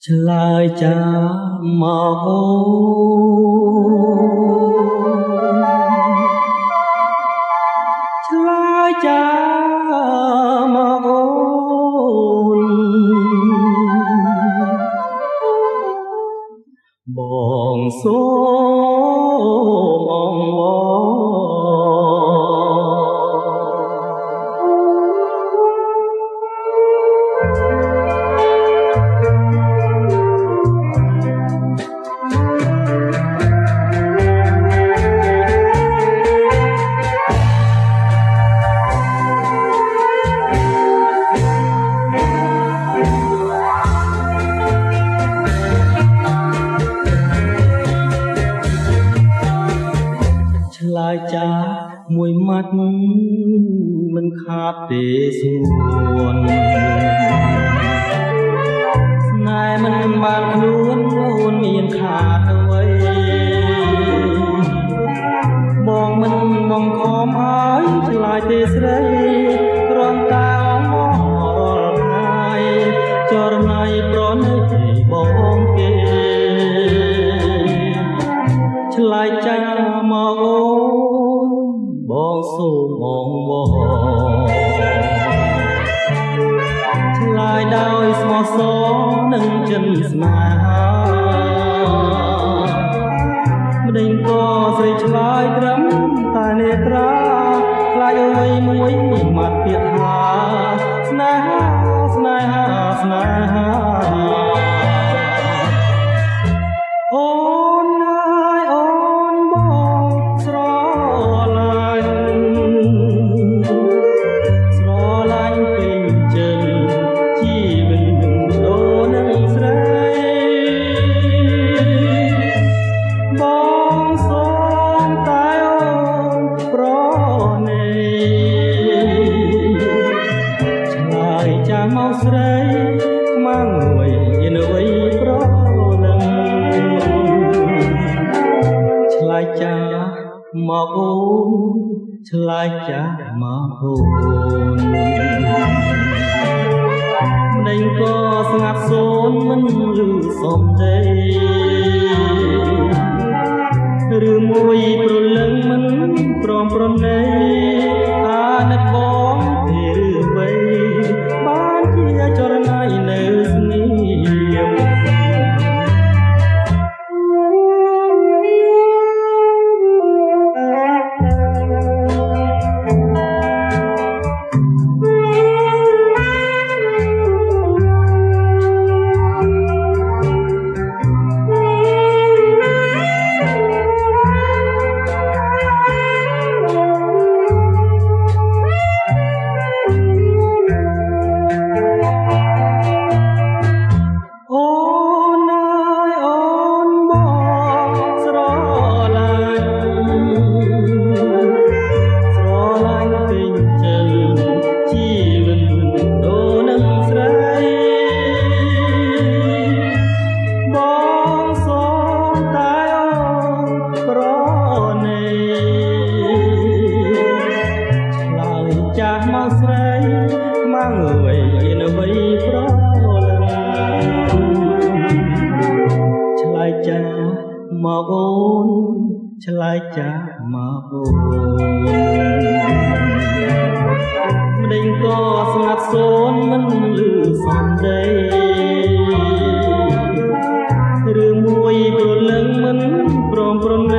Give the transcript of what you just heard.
ឆ្លើយចាមកអូឆ្លើយចាមកអូនបងសូមអង្វរឆ្លើយចាមួយម៉ាត់មិនខាតទេសួនស្នេហ៍មិនបានខ្លួនអូនមានខាតអ្វីបងមិនបងខំហើយឆ្លើយទេស្រីគ្រាន់តែអងរាល់ថ្ងៃចរណៃប្រណីបងគេឆ្លើយចាមកអូនបងសូមអង្វរឆ្លើយដោយស្មោះសរនិងចិនស្នេហាម្ដេចក៏ស្រីឆ្លើយត្រឹមតែនេត្រាខ្លាចអ្វីមួយម៉ាត់ទៀតថាស្នេហាស្នេហាស្នេហាអូនហើយអូនបងស្រឡាញ់ពេញចិនជីវិតដូរនឹងស្រីបងសូមតែអូនប្រណីឆ្លើយចាស់មកស្រីខ្មាំងអ្វីមានអ្វីប្រនឹងឆ្លើយចាស់មកអូនឆ្លើយចាស់មកអូនម្ដេចក៏ស្ងាត់សូន្យមិនឮសំដីឬមួយព្រលឹងមិនព្រមប្រណីអាណិតបងទេឬអ្វីបានជាចរណៃនៅស្ងៀមចាស់មកស្រីខ្មាំងអ្វីមានអ្វីប្រលឹងឆ្លើយចាស់មកអូនឆ្លើយចាស់មកអូនម្ដេចក៏ស្ងាត់សូន្យមិនឮសំដីឬមួយព្រលឹងមិនព្រមប្រណី